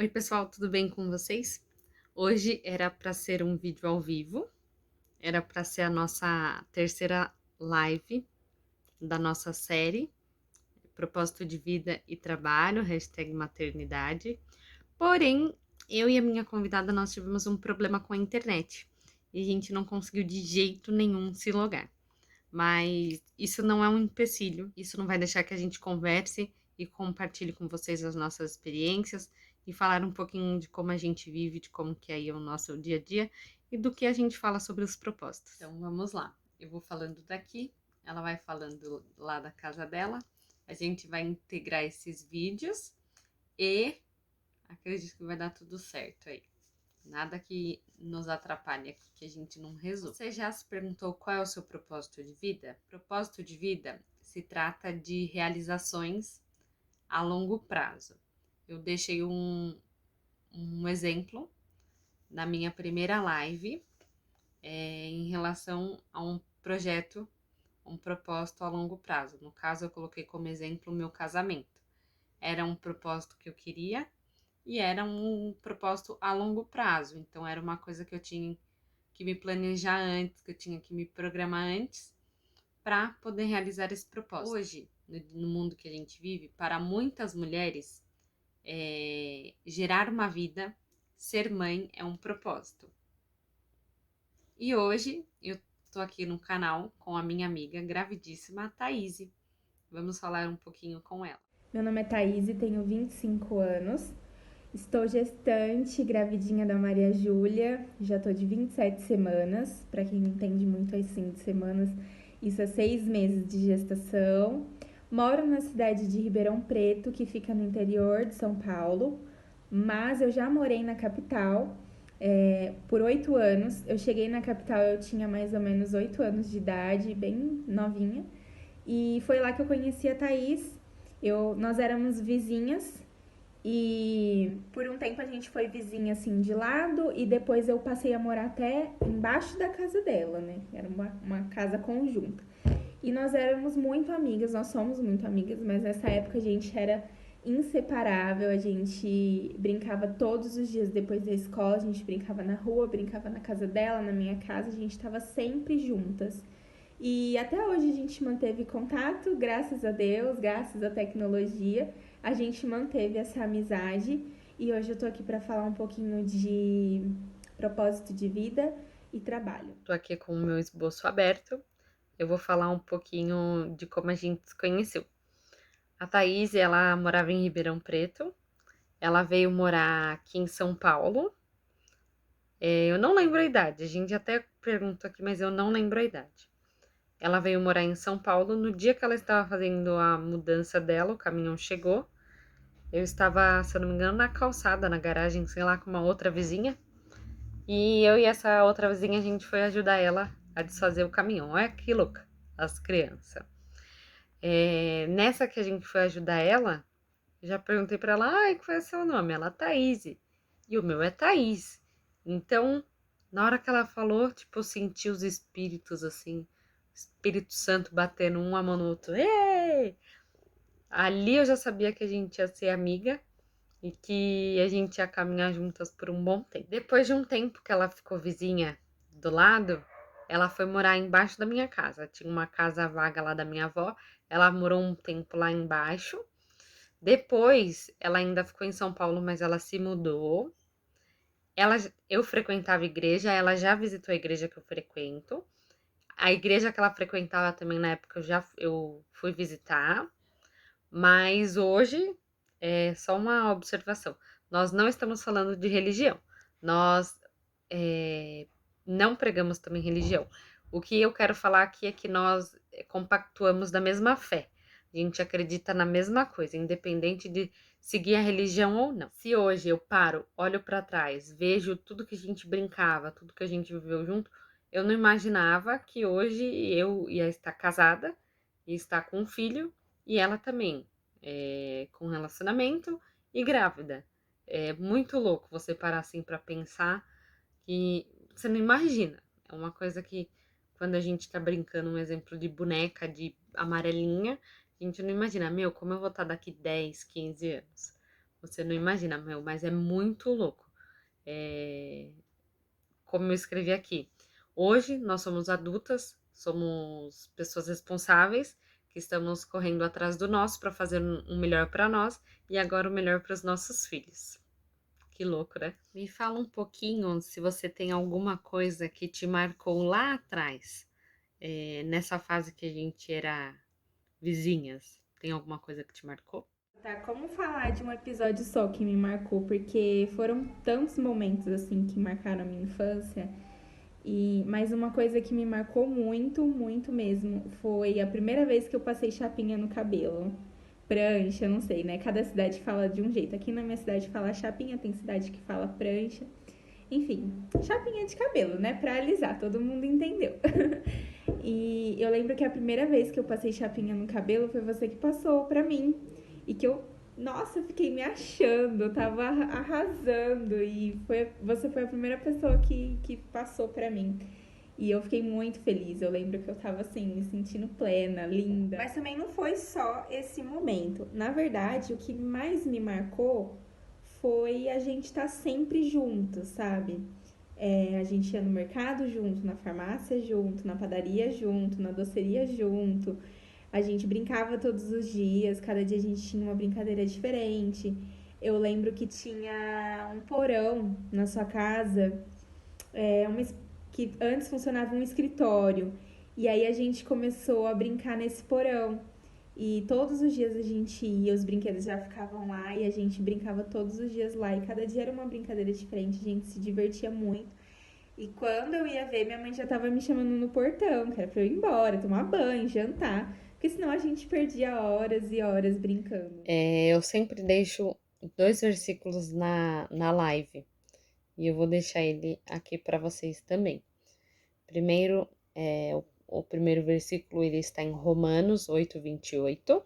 Oi, pessoal, tudo bem com vocês? Hoje era para ser um vídeo ao vivo, era para ser a nossa terceira live da nossa série Propósito de Vida e Trabalho, #maternidade. Porém, eu e a minha convidada nós tivemos um problema com a internet e a gente não conseguiu de jeito nenhum se logar. Mas isso não é um empecilho, isso não vai deixar que a gente converse e compartilhe com vocês as nossas experiências e falar um pouquinho de como a gente vive, de como que é aí o nosso dia a dia e do que a gente fala sobre os propósitos. Então vamos lá, eu vou falando daqui, ela vai falando lá da casa dela, a gente vai integrar esses vídeos e acredito que vai dar tudo certo aí. Nada que nos atrapalhe aqui, que a gente não resolve. Você já se perguntou qual é o seu propósito de vida? Propósito de vida se trata de realizações a longo prazo. Eu deixei um exemplo na minha primeira live em relação a um projeto, um propósito a longo prazo. No caso, eu coloquei como exemplo o meu casamento. Era um propósito que eu queria e era um propósito a longo prazo. Então, era uma coisa que eu tinha que me planejar antes, que eu tinha que me programar antes para poder realizar esse propósito. Hoje, no mundo que a gente vive, para muitas mulheres, gerar uma vida, ser mãe é um propósito. E hoje eu tô aqui no canal com a minha amiga gravidíssima, a Thaís. Vamos falar um pouquinho com ela. Meu nome é Thaís, tenho 25 anos. Estou gestante, gravidinha da Maria Júlia. Já estou de 27 semanas. Para quem não entende muito assim de semanas, isso é 6 meses de gestação. Moro na cidade de Ribeirão Preto, que fica no interior de São Paulo. Mas eu já morei na capital por 8 anos. Eu cheguei na capital, eu tinha mais ou menos 8 anos de idade, bem novinha. E foi lá que eu conheci a Thaís. Nós éramos vizinhas e por um tempo a gente foi vizinha assim de lado e depois eu passei a morar até embaixo da casa dela, né? Era uma casa conjunta. E nós éramos muito amigas, nós somos muito amigas, mas nessa época a gente era inseparável, a gente brincava todos os dias depois da escola, a gente brincava na rua, brincava na casa dela, na minha casa, a gente estava sempre juntas. E até hoje a gente manteve contato, graças a Deus, graças à tecnologia, a gente manteve essa amizade e hoje eu tô aqui para falar um pouquinho de propósito de vida e trabalho. Tô aqui com o meu esboço aberto. Eu vou falar um pouquinho de como a gente se conheceu. A Thaís, ela morava em Ribeirão Preto. Ela veio morar aqui em São Paulo. Eu não lembro a idade, a gente até perguntou aqui, mas eu não lembro a idade. Ela veio morar em São Paulo. No dia que ela estava fazendo a mudança dela, o caminhão chegou. Eu estava, se eu não me engano, na calçada, na garagem, sei lá, com uma outra vizinha. E eu e essa outra vizinha, a gente foi ajudar ela a desfazer o caminhão. Olha que louca, as crianças. Nessa que a gente foi ajudar ela, já perguntei pra ela, ai, qual é o seu nome? Ela, Thaís. E o meu é Thaís. Então, na hora que ela falou, tipo, eu senti os espíritos, assim, Espírito Santo batendo um a mão no outro. Ei! Ali eu já sabia que a gente ia ser amiga e que a gente ia caminhar juntas por um bom tempo. Depois de um tempo que ela ficou vizinha do lado, ela foi morar embaixo da minha casa. Tinha uma casa vaga lá da minha avó, ela morou um tempo lá embaixo. Depois, ela ainda ficou em São Paulo, mas ela se mudou. Eu frequentava a igreja, ela já visitou a igreja que eu frequento. A igreja que ela frequentava também na época eu fui visitar. Mas hoje, é só uma observação, nós não estamos falando de religião, nós não pregamos também religião. O que eu quero falar aqui é que nós compactuamos da mesma fé. A gente acredita na mesma coisa, independente de seguir a religião ou não. Se hoje eu paro, olho para trás, vejo tudo que a gente brincava, tudo que a gente viveu junto, eu não imaginava que hoje eu ia estar casada, ia estar com um filho e ela também, com relacionamento e grávida. É muito louco você parar assim para pensar que você não imagina. É uma coisa que quando a gente tá brincando, um exemplo de boneca de amarelinha, a gente não imagina, meu, como eu vou estar daqui 10, 15 anos. Você não imagina, meu, mas é muito louco. É, como eu escrevi aqui, hoje nós somos adultas, somos pessoas responsáveis, que estamos correndo atrás do nosso para fazer um melhor para nós e agora o melhor para os nossos filhos. Que louco, né? Me fala um pouquinho se você tem alguma coisa que te marcou lá atrás, nessa fase que a gente era vizinhas. Tem alguma coisa que te marcou? Tá, como falar de um episódio só que me marcou? Porque foram tantos momentos assim que marcaram a minha infância. Mas uma coisa que me marcou muito, muito mesmo, foi a primeira vez que eu passei chapinha no cabelo. Prancha, não sei, né? Cada cidade fala de um jeito. Aqui na minha cidade fala chapinha, tem cidade que fala prancha. Enfim, chapinha de cabelo, né? Pra alisar, todo mundo entendeu. E eu lembro que a primeira vez que eu passei chapinha no cabelo foi você que passou pra mim. E que eu, nossa, fiquei me achando, eu tava arrasando. Você foi a primeira pessoa que passou pra mim. E eu fiquei muito feliz. Eu lembro que eu tava assim, me sentindo plena, linda. Mas também não foi só esse momento. Na verdade, o que mais me marcou foi a gente estar sempre junto, sabe? A gente ia no mercado junto, na farmácia junto, na padaria junto, na doceria junto. A gente brincava todos os dias, cada dia a gente tinha uma brincadeira diferente. Eu lembro que tinha um porão na sua casa, que antes funcionava um escritório. E aí a gente começou a brincar nesse porão. E todos os dias a gente ia, os brinquedos já ficavam lá e a gente brincava todos os dias lá. E cada dia era uma brincadeira diferente, a gente se divertia muito. E quando eu ia ver, minha mãe já tava me chamando no portão, que era pra eu ir embora, tomar banho, jantar. Porque senão a gente perdia horas e horas brincando. Eu sempre deixo dois versículos na live e eu vou deixar ele aqui para vocês também. Primeiro, o primeiro versículo ele está em Romanos 8:28.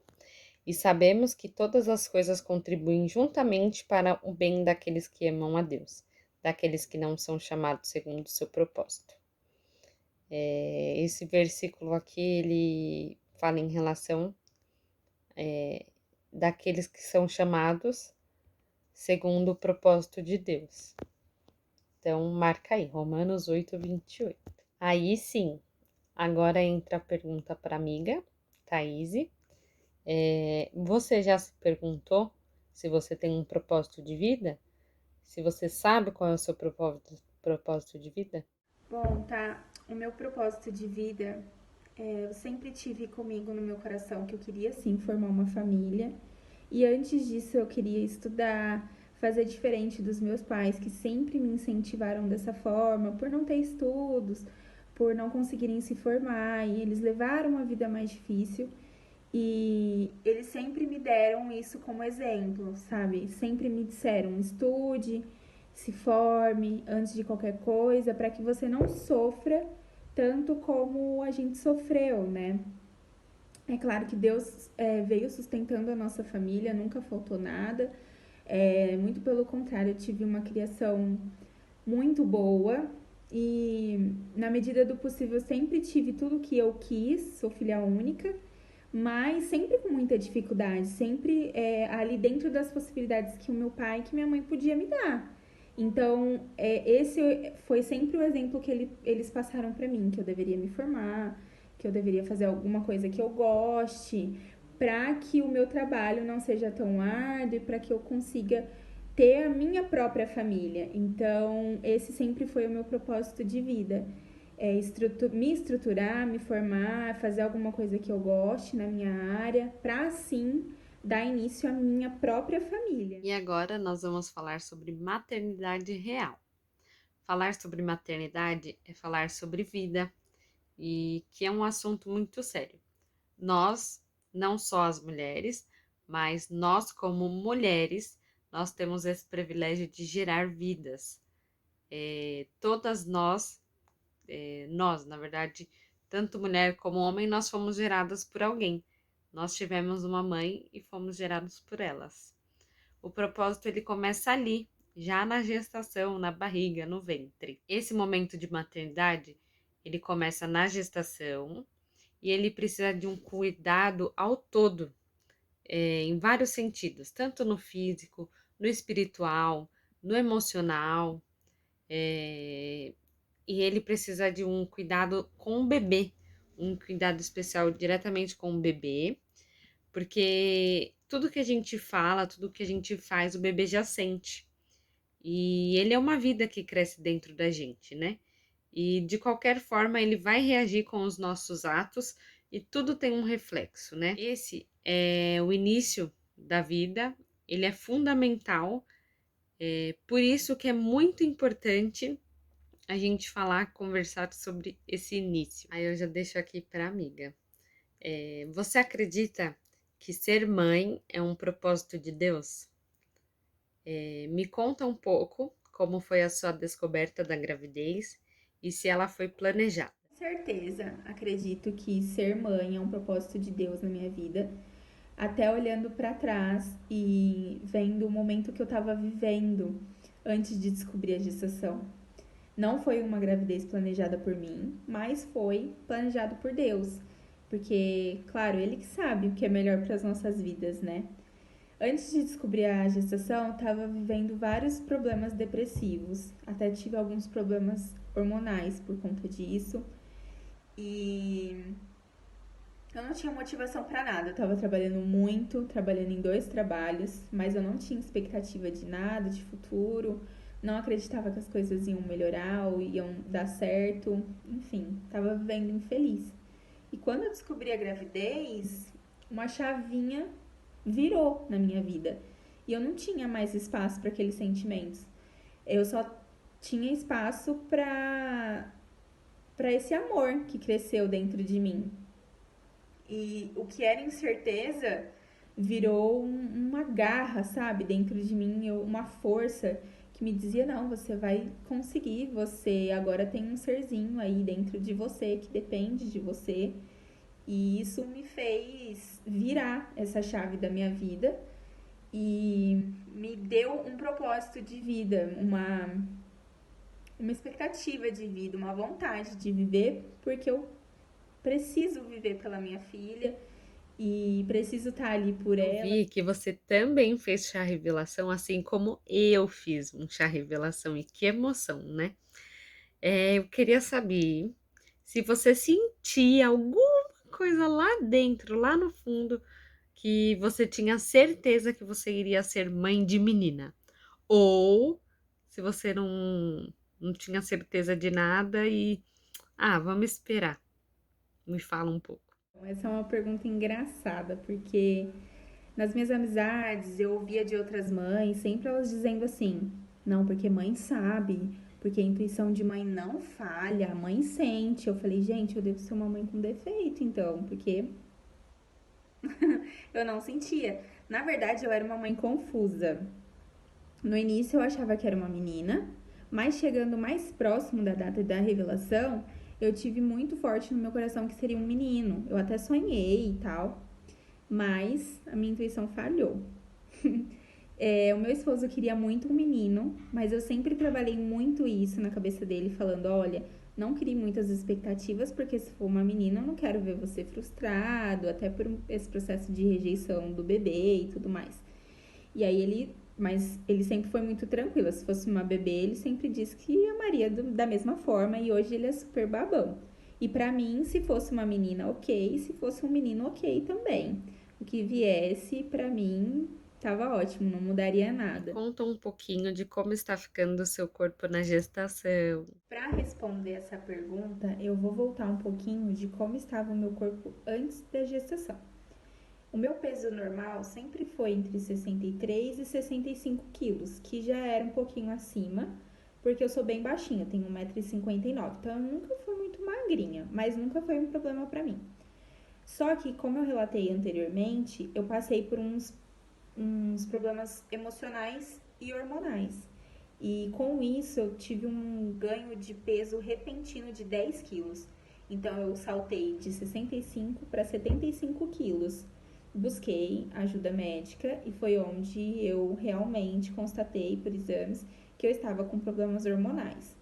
E sabemos que todas as coisas contribuem juntamente para o bem daqueles que amam a Deus, daqueles que não são chamados segundo o seu propósito. Esse versículo aqui, ele fala em relação daqueles que são chamados segundo o propósito de Deus. Então, marca aí, Romanos 8:28. Aí sim, agora entra a pergunta para a amiga, Thaís. Você já se perguntou se você tem um propósito de vida? Se você sabe qual é o seu propósito de vida? Bom, tá. O meu propósito de vida, eu sempre tive comigo no meu coração que eu queria sim formar uma família. E antes disso eu queria estudar, fazer diferente dos meus pais, que sempre me incentivaram dessa forma, por não ter estudos, por não conseguirem se formar, e eles levaram uma vida mais difícil. E eles sempre me deram isso como exemplo, sabe? Sempre me disseram: estude, se forme antes de qualquer coisa, para que você não sofra tanto como a gente sofreu, né? É claro que Deus veio sustentando a nossa família, nunca faltou nada. Muito pelo contrário, eu tive uma criação muito boa e, na medida do possível, sempre tive tudo que eu quis. Sou filha única, mas sempre com muita dificuldade, sempre ali dentro das possibilidades que o meu pai e que minha mãe podia me dar. Então, esse foi sempre o exemplo que eles passaram para mim, que eu deveria me formar, que eu deveria fazer alguma coisa que eu goste, para que o meu trabalho não seja tão árduo e para que eu consiga ter a minha própria família. Então, esse sempre foi o meu propósito de vida. Me estruturar, me formar, fazer alguma coisa que eu goste na minha área, para assim dar início à minha própria família. E agora nós vamos falar sobre maternidade real. Falar sobre maternidade é falar sobre vida e que é um assunto muito sério. Nós, não só as mulheres, mas nós como mulheres, nós temos esse privilégio de gerar vidas. Todas nós, na verdade, tanto mulher como homem, nós fomos geradas por alguém. Nós tivemos uma mãe e fomos gerados por elas. O propósito ele começa ali, já na gestação, na barriga, no ventre. Esse momento de maternidade, ele começa na gestação e ele precisa de um cuidado ao todo, em vários sentidos, tanto no físico, no espiritual, no emocional, é, e ele precisa de um cuidado com o bebê, um cuidado especial diretamente com o bebê, porque tudo que a gente fala, tudo que a gente faz, o bebê já sente. E ele é uma vida que cresce dentro da gente, né? E de qualquer forma ele vai reagir com os nossos atos e tudo tem um reflexo, né? Esse é o início da vida, ele é fundamental, por isso que é muito importante a gente falar, conversar sobre esse início. Aí eu já deixo aqui para amiga. Você acredita que ser mãe é um propósito de Deus? Me conta um pouco como foi a sua descoberta da gravidez e se ela foi planejada. Com certeza, acredito que ser mãe é um propósito de Deus na minha vida. Até olhando para trás e vendo o momento que eu estava vivendo antes de descobrir a gestação. Não foi uma gravidez planejada por mim, mas foi planejado por Deus. Porque, claro, Ele que sabe o que é melhor para as nossas vidas, né? Antes de descobrir a gestação, estava vivendo vários problemas depressivos. Até tive alguns problemas hormonais por conta disso. E eu não tinha motivação para nada. Eu tava trabalhando muito, trabalhando em 2 trabalhos, mas eu não tinha expectativa de nada, de futuro. Não acreditava que as coisas iam melhorar ou iam dar certo. Enfim, tava vivendo infeliz. E quando eu descobri a gravidez, uma chavinha virou na minha vida. E eu não tinha mais espaço para aqueles sentimentos. Eu só tinha espaço para esse amor que cresceu dentro de mim. E o que era incerteza virou uma garra, sabe, dentro de mim, uma força que me dizia: não, você vai conseguir, você agora tem um serzinho aí dentro de você que depende de você. E isso me fez virar essa chave da minha vida e me deu um propósito de vida, uma expectativa de vida, uma vontade de viver, porque eu preciso viver pela minha filha e preciso estar ali por Eu ela. vi que você também fez chá revelação, assim como eu fiz um chá revelação, e que emoção, né? Eu queria saber se você sentia alguma coisa lá dentro, lá no fundo, que você tinha certeza que você iria ser mãe de menina. Ou se você não tinha certeza de nada e, vamos esperar. Me fala um pouco. Essa é uma pergunta engraçada, porque nas minhas amizades eu ouvia de outras mães, sempre elas dizendo assim: não, porque mãe sabe, porque a intuição de mãe não falha, a mãe sente. Eu falei: gente, eu devo ser uma mãe com defeito, então, porque eu não sentia. Na verdade, eu era uma mãe confusa. No início eu achava que era uma menina, mas chegando mais próximo da data da revelação, eu tive muito forte no meu coração que seria um menino. Eu até sonhei e tal, mas a minha intuição falhou. O meu esposo queria muito um menino, mas eu sempre trabalhei muito isso na cabeça dele, falando: olha, não crie muitas expectativas, porque se for uma menina, eu não quero ver você frustrado, até por esse processo de rejeição do bebê e tudo mais. E aí mas ele sempre foi muito tranquilo. Se fosse uma bebê, ele sempre disse que amaria da mesma forma, e hoje ele é super babão. E pra mim, se fosse uma menina, ok, se fosse um menino, ok também. O que viesse, pra mim, tava ótimo, não mudaria nada. Conta um pouquinho de como está ficando o seu corpo na gestação. Para responder essa pergunta, eu vou voltar um pouquinho de como estava o meu corpo antes da gestação. O meu peso normal sempre foi entre 63 e 65 quilos, que já era um pouquinho acima, porque eu sou bem baixinha, tenho 1,59 m, então eu nunca fui muito magrinha, mas nunca foi um problema para mim. Só que, como eu relatei anteriormente, eu passei por uns problemas emocionais e hormonais. E com isso eu tive um ganho de peso repentino de 10 quilos. Então eu saltei de 65 para 75 quilos. Busquei ajuda médica e foi onde eu realmente constatei por exames que eu estava com problemas hormonais.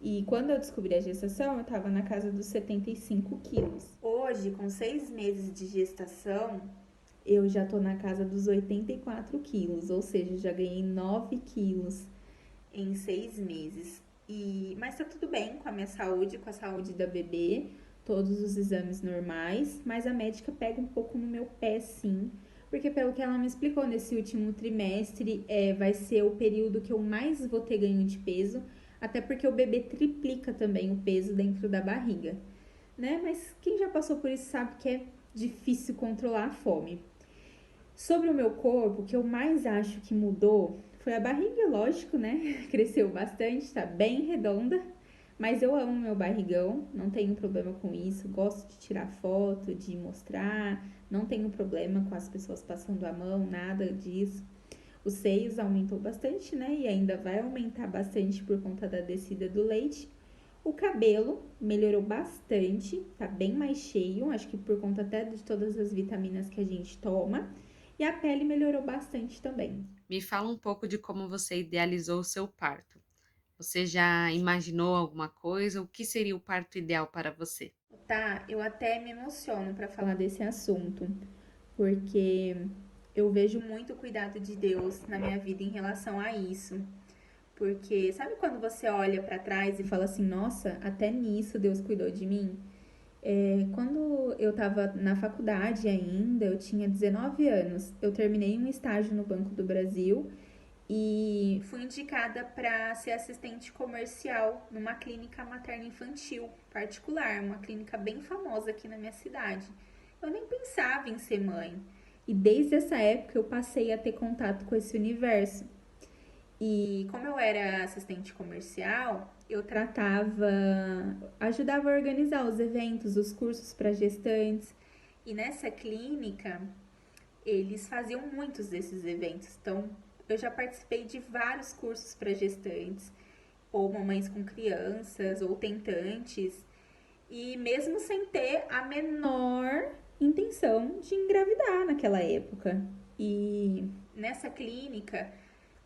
E quando eu descobri a gestação, eu estava na casa dos 75 quilos. Hoje, com 6 meses de gestação, eu já tô na casa dos 84 quilos, ou seja, já ganhei 9 quilos em 6 meses. Mas tá tudo bem com a minha saúde, com a saúde da bebê, todos os exames normais, mas a médica pega um pouco no meu pé, sim, porque pelo que ela me explicou, nesse último trimestre vai ser o período que eu mais vou ter ganho de peso, até porque o bebê triplica também o peso dentro da barriga, né? Mas quem já passou por isso sabe que é difícil controlar a fome. Sobre o meu corpo, o que eu mais acho que mudou foi a barriga, lógico, né? Cresceu bastante, tá bem redonda. Mas eu amo meu barrigão, não tenho problema com isso. Gosto de tirar foto, de mostrar. Não tenho problema com as pessoas passando a mão, nada disso. Os seios aumentou bastante, né? E ainda vai aumentar bastante por conta da descida do leite. O cabelo melhorou bastante, tá bem mais cheio, acho que por conta até de todas as vitaminas que a gente toma. E a pele melhorou bastante também. Me fala um pouco de como você idealizou o seu parto. Você já imaginou alguma coisa? O que seria o parto ideal para você? Tá, eu até me emociono para falar desse assunto, porque eu vejo muito o cuidado de Deus na minha vida em relação a isso. Porque sabe quando você olha para trás e fala assim, nossa, até nisso Deus cuidou de mim? Quando eu estava na faculdade ainda, eu tinha 19 anos. Eu terminei um estágio no Banco do Brasil e fui indicada para ser assistente comercial numa clínica materno-infantil particular, uma clínica bem famosa aqui na minha cidade. Eu nem pensava em ser mãe. E desde essa época eu passei a ter contato com esse universo. E como eu era assistente comercial, eu ajudava a organizar os eventos, os cursos para gestantes. E nessa clínica, eles faziam muitos desses eventos. Então, eu já participei de vários cursos para gestantes, ou mamães com crianças, ou tentantes. E mesmo sem ter a menor intenção de engravidar naquela época. E nessa clínica,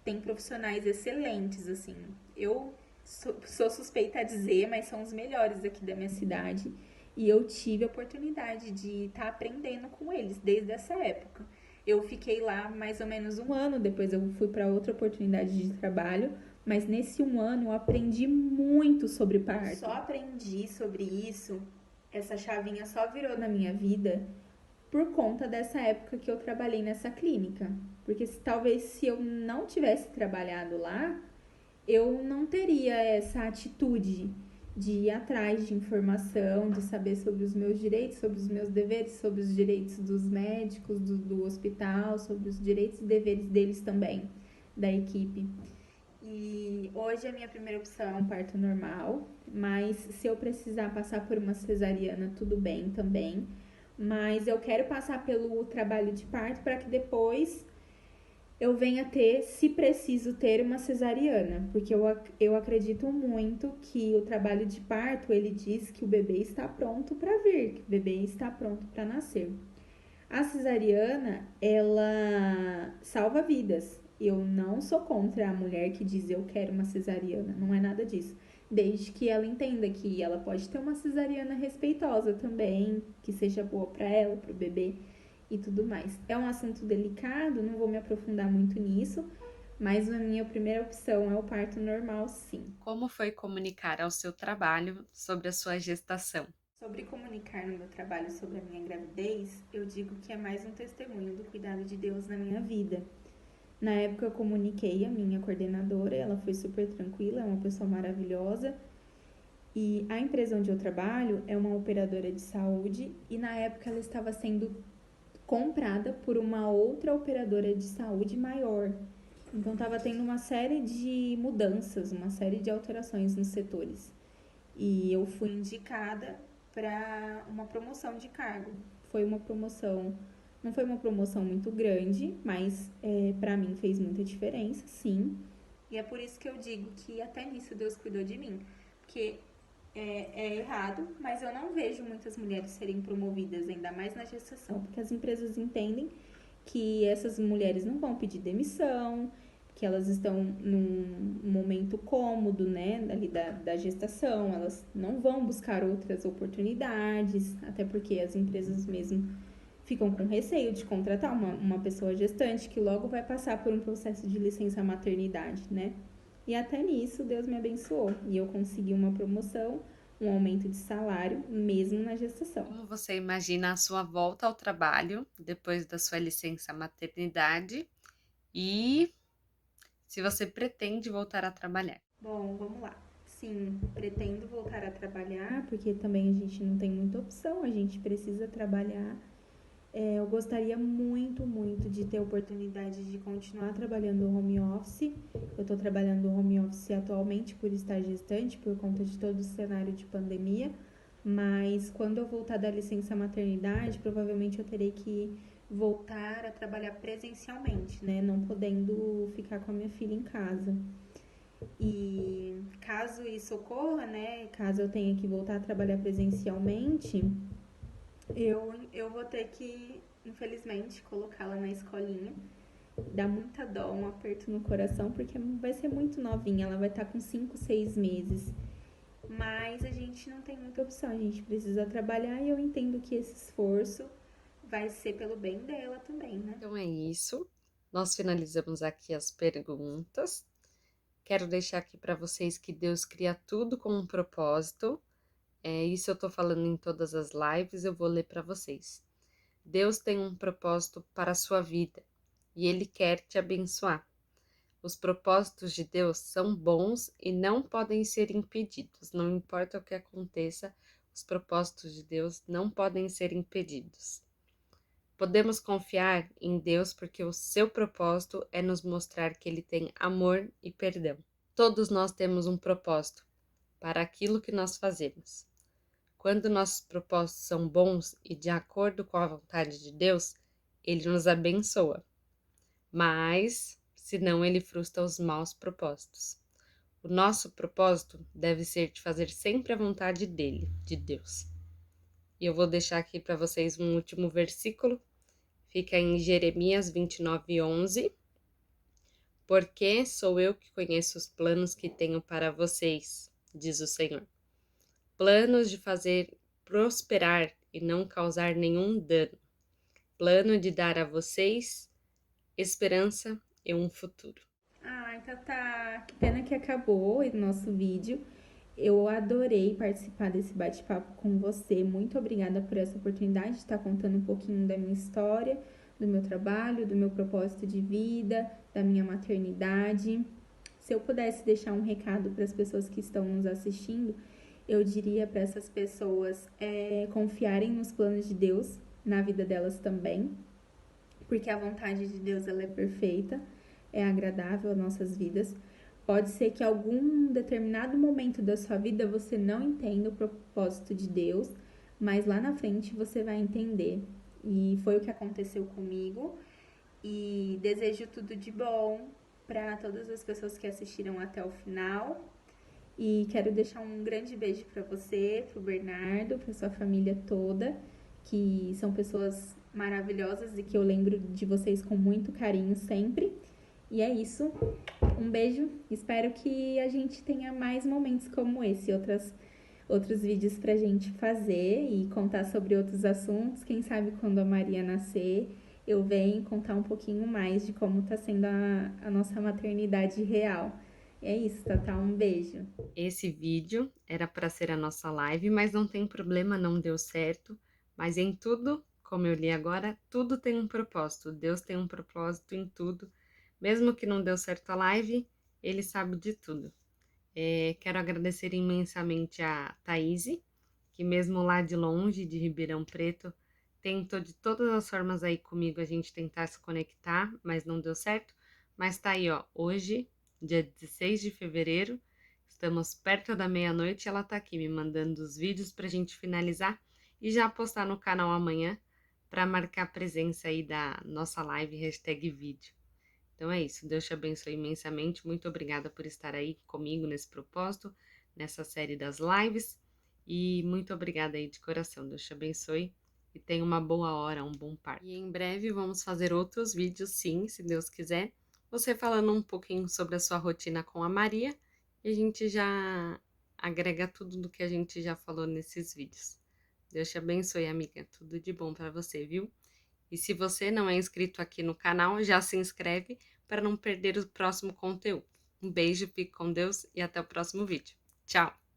tem profissionais excelentes, assim. Eu sou suspeita a dizer, mas são os melhores aqui da minha cidade. E eu tive a oportunidade de estar aprendendo com eles desde essa época. Eu fiquei lá mais ou menos um ano, depois eu fui para outra oportunidade de trabalho, mas nesse um ano eu aprendi muito sobre parto. Só aprendi sobre isso, essa chavinha só virou na minha vida por conta dessa época que eu trabalhei nessa clínica. Porque talvez se eu não tivesse trabalhado lá, eu não teria essa atitude de ir atrás de informação, de saber sobre os meus direitos, sobre os meus deveres, sobre os direitos dos médicos, do hospital, sobre os direitos e deveres deles também, da equipe. E hoje a minha primeira opção é um parto normal, mas se eu precisar passar por uma cesariana, tudo bem também. Mas eu quero passar pelo trabalho de parto para que depois eu venha ter, se preciso ter, uma cesariana, porque eu acredito muito que o trabalho de parto, ele diz que o bebê está pronto para vir, que o bebê está pronto para nascer. A cesariana, ela salva vidas. Eu não sou contra a mulher que diz eu quero uma cesariana, não é nada disso. Desde que ela entenda que ela pode ter uma cesariana respeitosa também, que seja boa para ela, para o bebê e tudo mais. É um assunto delicado, não vou me aprofundar muito nisso, mas a minha primeira opção é o parto normal, sim. Como foi comunicar ao seu trabalho sobre a sua gestação? Sobre comunicar no meu trabalho sobre a minha gravidez, eu digo que é mais um testemunho do cuidado de Deus na minha vida. Na época eu comuniquei a minha coordenadora, ela foi super tranquila, é uma pessoa maravilhosa. E a empresa onde eu trabalho é uma operadora de saúde e na época ela estava sendo comprada por uma outra operadora de saúde maior. Então estava tendo uma série de mudanças, uma série de alterações nos setores. E eu fui indicada para uma promoção de cargo. Foi uma promoção, não foi uma promoção muito grande, mas para mim fez muita diferença, sim. E é por isso que eu digo que até nisso Deus cuidou de mim. Porque é errado, mas eu não vejo muitas mulheres serem promovidas, ainda mais na gestação, porque as empresas entendem que essas mulheres não vão pedir demissão, que elas estão num momento cômodo, né, ali da gestação, elas não vão buscar outras oportunidades, até porque as empresas mesmo ficam com receio de contratar uma pessoa gestante que logo vai passar por um processo de licença maternidade, né? E até nisso Deus me abençoou e eu consegui uma promoção, um aumento de salário, mesmo na gestação. Como você imagina a sua volta ao trabalho depois da sua licença maternidade e se você pretende voltar a trabalhar? Bom, vamos lá. Sim, pretendo voltar a trabalhar, porque também a gente não tem muita opção, a gente precisa trabalhar. Eu gostaria muito, muito de ter a oportunidade de continuar trabalhando home office. Eu estou trabalhando home office atualmente por estar gestante, por conta de todo o cenário de pandemia. Mas quando eu voltar da licença maternidade, provavelmente eu terei que voltar a trabalhar presencialmente, né? Não podendo ficar com a minha filha em casa. E caso isso ocorra, né? Caso eu tenha que voltar a trabalhar presencialmente, eu vou ter que, infelizmente, colocá-la na escolinha. Dá muita dó, um aperto no coração, porque vai ser muito novinha, ela vai estar com 5, 6 meses. Mas a gente não tem muita opção, a gente precisa trabalhar e eu entendo que esse esforço vai ser pelo bem dela também, né? Então é isso. Nós finalizamos aqui as perguntas. Quero deixar aqui para vocês que Deus cria tudo com um propósito. Isso eu tô falando em todas as lives, eu vou ler para vocês. Deus tem um propósito para a sua vida e Ele quer te abençoar. Os propósitos de Deus são bons e não podem ser impedidos. Não importa o que aconteça, os propósitos de Deus não podem ser impedidos. Podemos confiar em Deus porque o seu propósito é nos mostrar que Ele tem amor e perdão. Todos nós temos um propósito para aquilo que nós fazemos. Quando nossos propósitos são bons e de acordo com a vontade de Deus, Ele nos abençoa. Mas, senão, Ele frustra os maus propósitos. O nosso propósito deve ser de fazer sempre a vontade dele, de Deus. E eu vou deixar aqui para vocês um último versículo. Fica em Jeremias 29:11. Porque sou eu que conheço os planos que tenho para vocês, diz o Senhor. Planos de fazer prosperar e não causar nenhum dano. Plano de dar a vocês esperança e um futuro. Ai, Tatá, que pena que acabou o nosso vídeo. Eu adorei participar desse bate-papo com você. Muito obrigada por essa oportunidade de estar contando um pouquinho da minha história, do meu trabalho, do meu propósito de vida, da minha maternidade. Se eu pudesse deixar um recado para as pessoas que estão nos assistindo, eu diria para essas pessoas confiarem nos planos de Deus na vida delas também, porque a vontade de Deus ela é perfeita, é agradável às nossas vidas. Pode ser que algum determinado momento da sua vida você não entenda o propósito de Deus, mas lá na frente você vai entender. E foi o que aconteceu comigo. E desejo tudo de bom para todas as pessoas que assistiram até o final. E quero deixar um grande beijo para você, para o Bernardo, para sua família toda, que são pessoas maravilhosas e que eu lembro de vocês com muito carinho sempre. E é isso. Um beijo. Espero que a gente tenha mais momentos como esse, outros vídeos pra gente fazer e contar sobre outros assuntos. Quem sabe quando a Maria nascer, eu venho contar um pouquinho mais de como tá sendo a nossa maternidade real. É isso, Tatá. Um beijo. Esse vídeo era para ser a nossa live, mas não tem problema, não deu certo. Mas em tudo, como eu li agora, tudo tem um propósito. Deus tem um propósito em tudo. Mesmo que não deu certo a live, Ele sabe de tudo. Quero agradecer imensamente a Thaís, que mesmo lá de longe, de Ribeirão Preto, tentou de todas as formas aí comigo a gente tentar se conectar, mas não deu certo. Mas tá aí, ó, hoje, dia 16 de fevereiro, estamos perto da meia-noite e ela tá aqui me mandando os vídeos pra gente finalizar e já postar no canal amanhã para marcar a presença aí da nossa live #vídeo. Então é isso, Deus te abençoe imensamente, muito obrigada por estar aí comigo nesse propósito, nessa série das lives, e muito obrigada aí de coração, Deus te abençoe e tenha uma boa hora, um bom parto. E em breve vamos fazer outros vídeos, sim, se Deus quiser, você falando um pouquinho sobre a sua rotina com a Maria, e a gente já agrega tudo do que a gente já falou nesses vídeos. Deus te abençoe, amiga, tudo de bom para você, viu? E se você não é inscrito aqui no canal, já se inscreve para não perder o próximo conteúdo. Um beijo, fique com Deus e até o próximo vídeo. Tchau!